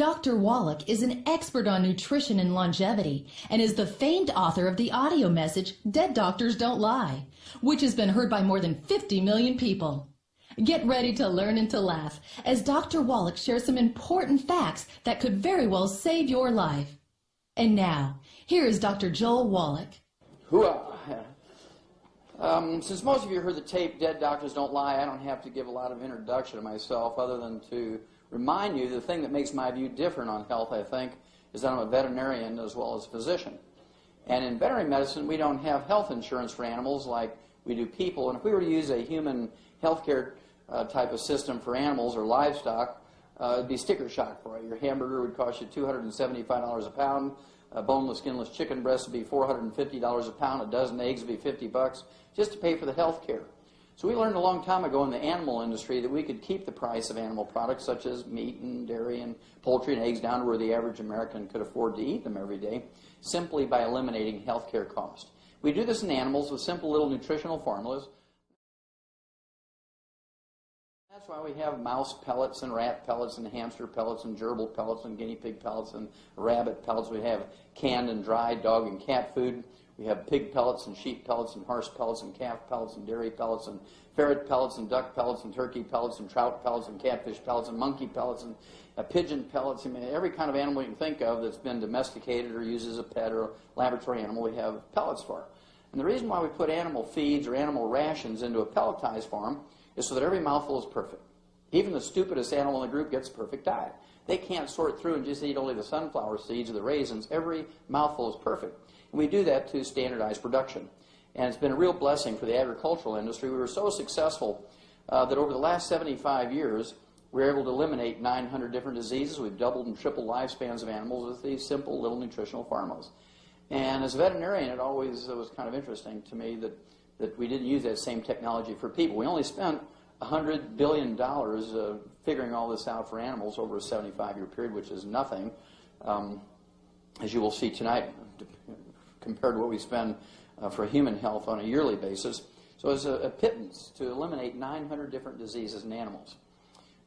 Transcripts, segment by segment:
Dr. Wallach is an expert on nutrition and longevity and is the famed author of the audio message, Dead Doctors Don't Lie, which has been heard by more than 50 million people. Get ready to learn and to laugh as Dr. Wallach shares some important facts that could very well save your life. And now, here is Dr. Joel Wallach. Since most of you heard the tape, Dead Doctors Don't Lie, I don't have to give a lot of introduction to myself other than to remind you the thing that makes my view different on health, I think, is that I'm a veterinarian as well as a physician. And in veterinary medicine, we don't have health insurance for animals like we do people. And if we were to use a human healthcare type of system for animals or livestock, it'd be sticker shock for you. Your hamburger would cost you $275 a pound. A boneless, skinless chicken breast would be $450 a pound. A dozen eggs would be $50 just to pay for the health care. So we learned a long time ago in the animal industry that we could keep the price of animal products such as meat and dairy and poultry and eggs down to where the average American could afford to eat them every day simply by eliminating health care cost. We do this in animals with simple little nutritional formulas. That's why we have mouse pellets and rat pellets and hamster pellets and gerbil pellets and guinea pig pellets and rabbit pellets. We have canned and dried dog and cat food. We have pig pellets and sheep pellets and horse pellets and calf pellets and dairy pellets and ferret pellets and duck pellets and turkey pellets and trout pellets and catfish pellets and monkey pellets and pigeon pellets. I mean, every kind of animal you can think of that's been domesticated or used as a pet or a laboratory animal, we have pellets for. And the reason why we put animal feeds or animal rations into a pelletized form is so that every mouthful is perfect. Even the stupidest animal in the group gets a perfect diet. They can't sort through and just eat only the sunflower seeds or the raisins. Every mouthful is perfect. And we do that to standardize production. And it's been a real blessing for the agricultural industry. We were so successful that over the last 75 years, we were able to eliminate 900 different diseases. We've doubled and tripled lifespans of animals with these simple little nutritional formulas. And as a veterinarian, it always was kind of interesting to me that we didn't use that same technology for people. We only spent $100 billion figuring all this out for animals over a 75-year period, which is nothing, as you will see tonight, compared to what we spend for human health on a yearly basis. So it's a pittance to eliminate 900 different diseases in animals.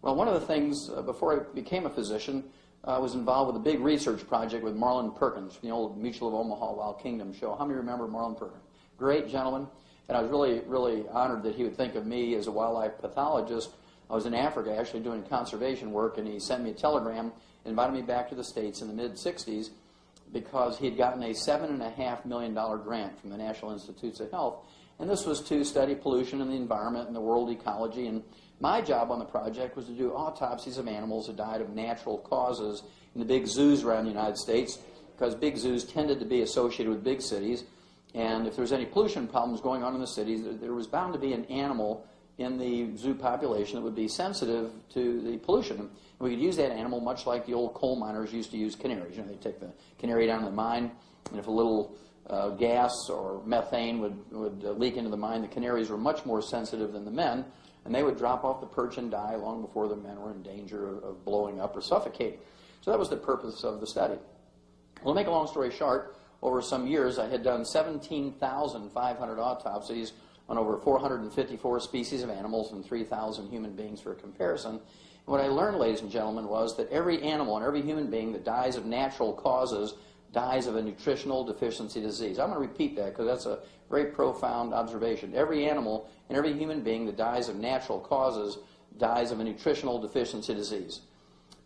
Well, one of the things, before I became a physician, I was involved with a big research project with Marlon Perkins from the old Mutual of Omaha Wild Kingdom show. How many remember Marlon Perkins? Great gentleman. And I was really, really honored that he would think of me as a wildlife pathologist. I was in Africa actually doing conservation work, and he sent me a telegram and invited me back to the States in the mid-'60s because he had gotten a $7.5 million grant from the National Institutes of Health. And this was to study pollution in the environment and the world ecology. And my job on the project was to do autopsies of animals that died of natural causes in the big zoos around the United States, because big zoos tended to be associated with big cities. And if there was any pollution problems going on in the cities, there was bound to be an animal in the zoo population that would be sensitive to the pollution. And we could use that animal much like the old coal miners used to use canaries. You know, they'd take the canary down to the mine, and if a little gas or methane would leak into the mine, the canaries were much more sensitive than the men, and they would drop off the perch and die long before the men were in danger of blowing up or suffocating. So that was the purpose of the study. Well, to make a long story short, over some years, I had done 17,500 autopsies on over 454 species of animals and 3,000 human beings for comparison. And what I learned, ladies and gentlemen, was that every animal and every human being that dies of natural causes dies of a nutritional deficiency disease. I'm going to repeat that because that's a very profound observation. Every animal and every human being that dies of natural causes dies of a nutritional deficiency disease.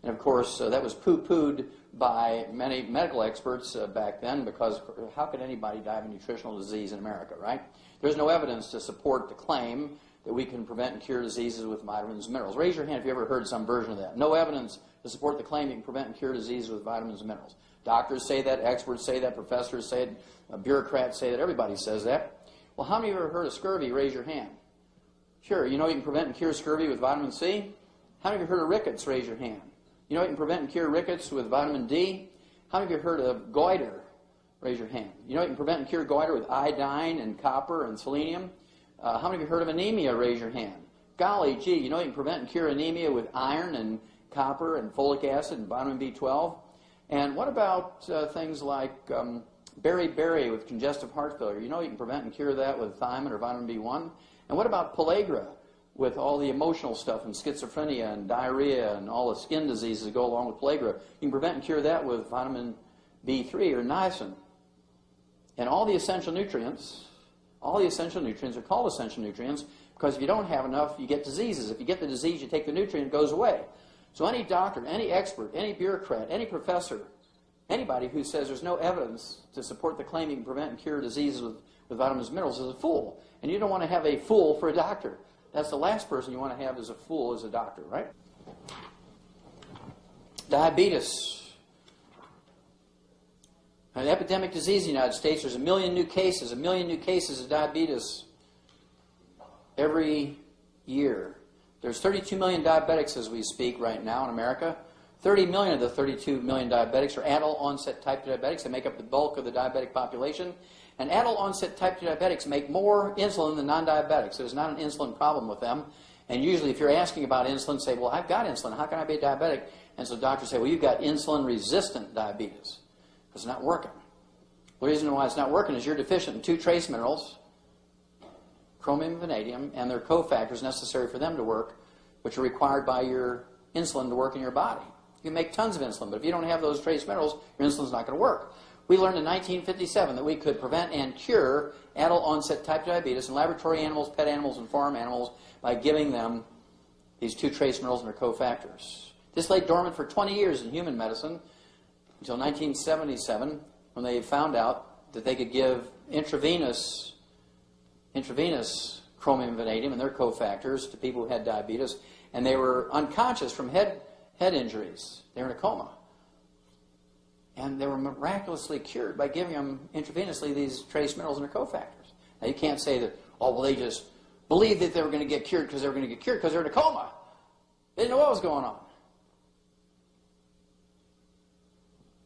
And of course, that was poo-pooed by many medical experts back then, because how could anybody die of a nutritional disease in America, right? There's no evidence to support the claim that we can prevent and cure diseases with vitamins and minerals. Raise your hand if you ever heard some version of that. No evidence to support the claim you can prevent and cure diseases with vitamins and minerals. Doctors say that, experts say that, professors say it, bureaucrats say that, everybody says that. Well, how many of you ever heard of scurvy? Raise your hand. Sure, you know you can prevent and cure scurvy with vitamin C? How many of you heard of rickets? Raise your hand. You know you can prevent and cure rickets with vitamin D? How many of you heard of goiter? Raise your hand. You know you can prevent and cure goiter with iodine and copper and selenium? How many of you heard of anemia? Raise your hand. Golly gee, you know you can prevent and cure anemia with iron and copper and folic acid and vitamin B12? And what about things like beriberi with congestive heart failure? You know you can prevent and cure that with thiamine or vitamin B1? And what about pellagra with all the emotional stuff and schizophrenia and diarrhea and all the skin diseases that go along with pellagra. You can prevent and cure that with vitamin B3 or niacin. And all the essential nutrients are called essential nutrients because if you don't have enough, you get diseases. If you get the disease, you take the nutrient, it goes away. So any doctor, any expert, any bureaucrat, any professor, anybody who says there's no evidence to support the claim you can prevent and cure diseases with vitamins and minerals is a fool. And you don't want to have a fool for a doctor. That's the last person you want to have as a fool as a doctor, right? Diabetes. An epidemic disease in the United States. There's 1 million new cases of diabetes every year. There's 32 million diabetics as we speak right now in America. 30 million of the 32 million diabetics are adult-onset type 2 diabetics. They make up the bulk of the diabetic population. And adult-onset type 2 diabetics make more insulin than non-diabetics. There's not an insulin problem with them. And usually if you're asking about insulin, say, well, I've got insulin. How can I be a diabetic? And so doctors say, well, you've got insulin-resistant diabetes. It's not working. The reason why it's not working is you're deficient in 2 trace minerals, chromium and vanadium, and their cofactors necessary for them to work, which are required by your insulin to work in your body. You can make tons of insulin, but if you don't have those trace minerals, your insulin's not going to work. We learned in 1957 that we could prevent and cure adult-onset type 2 diabetes in laboratory animals, pet animals, and farm animals by giving them these 2 trace minerals and their cofactors. This lay dormant for 20 years in human medicine until 1977 when they found out that they could give intravenous chromium and vanadium and their cofactors to people who had diabetes, and they were unconscious from head injuries. They were in a coma. And they were miraculously cured by giving them intravenously these trace minerals and their cofactors. Now you can't say that, oh, well, they just believed that they were going to get cured because they were going to get cured because they're in a coma. They didn't know what was going on.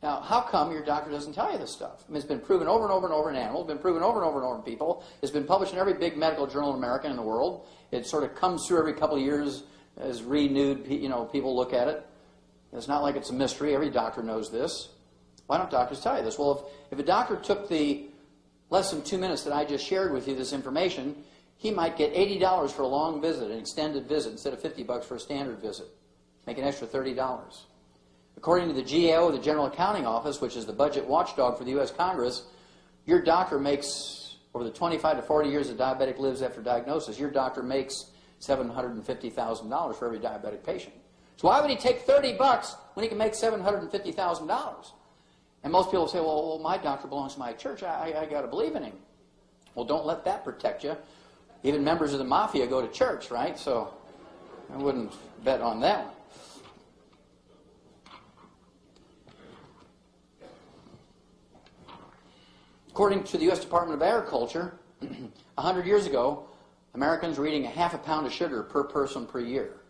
Now, how come your doctor doesn't tell you this stuff? I mean, it's been proven over and over and over in animals. It's been proven over and over and over in people. It's been published in every big medical journal in America and in the world. It sort of comes through every couple of years as renewed, people look at it. It's not like it's a mystery. Every doctor knows this. Why don't doctors tell you this? Well, if a doctor took the less than 2 minutes that I just shared with you, this information, he might get $80 for a long visit, an extended visit, instead of $50 for a standard visit. Make an extra $30. According to the GAO, the General Accounting Office, which is the budget watchdog for the U.S. Congress, your doctor makes, over the 25 to 40 years a diabetic lives after diagnosis, your doctor makes $750,000 for every diabetic patient. So why would he take $30 when he can make $750,000? And most people say, well, my doctor belongs to my church. I got to believe in him. Well, don't let that protect you. Even members of the mafia go to church, right? So I wouldn't bet on that one. According to the U.S. Department of Agriculture, 100 years ago, Americans were eating ½ a pound of sugar per person per year.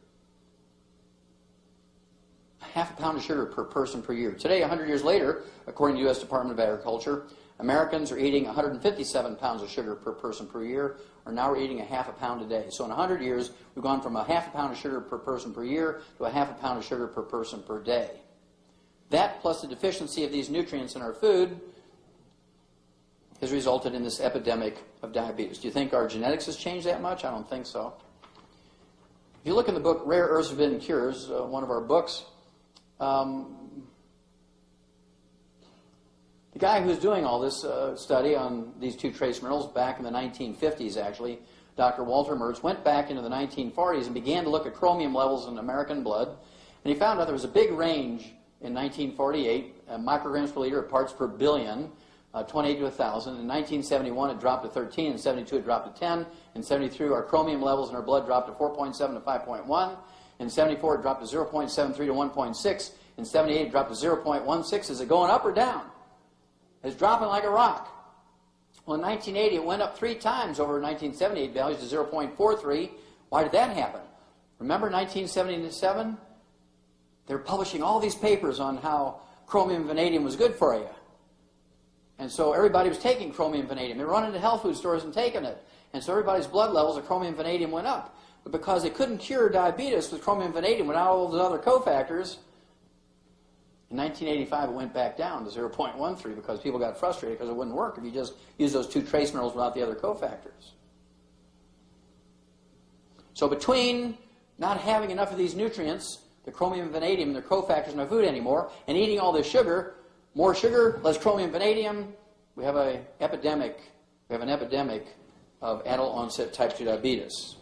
½ a pound of sugar per person per year. Today, 100 years later, according to the U.S. Department of Agriculture, Americans are eating 157 pounds of sugar per person per year, or now we're eating ½ a pound a day. So in 100 years, we've gone from ½ a pound of sugar per person per year to ½ a pound of sugar per person per day. That, plus the deficiency of these nutrients in our food, has resulted in this epidemic of diabetes. Do you think our genetics has changed that much? I don't think so. If you look in the book Rare Earths Forbidden Cures, one of our books, the guy who's doing all this study on these 2 trace minerals back in the 1950s, actually, Dr. Walter Mertz, went back into the 1940s and began to look at chromium levels in American blood, and he found out there was a big range in 1948, micrograms per liter of parts per billion, 28 to 1,000. In 1971, it dropped to 13. In 72, it dropped to 10. In 73, our chromium levels in our blood dropped to 4.7 to 5.1. In 74, it dropped to 0.73 to 1.6. In 78, it dropped to 0.16. Is it going up or down? It's dropping like a rock. Well, in 1980, it went up 3 times over 1978 values to 0.43. Why did that happen? Remember 1977? They were publishing all these papers on how chromium and vanadium was good for you. And so everybody was taking chromium and vanadium. They were running to health food stores and taking it. And so everybody's blood levels of chromium and vanadium went up. But because they couldn't cure diabetes with chromium and vanadium without all those other cofactors, in 1985 it went back down to 0.13 because people got frustrated because it wouldn't work if you just used those 2 trace minerals without the other cofactors. So between not having enough of these nutrients, the chromium, vanadium, and the cofactors in our food anymore, and eating all this sugar, more sugar, less chromium, vanadium, we have an epidemic of adult onset type 2 diabetes.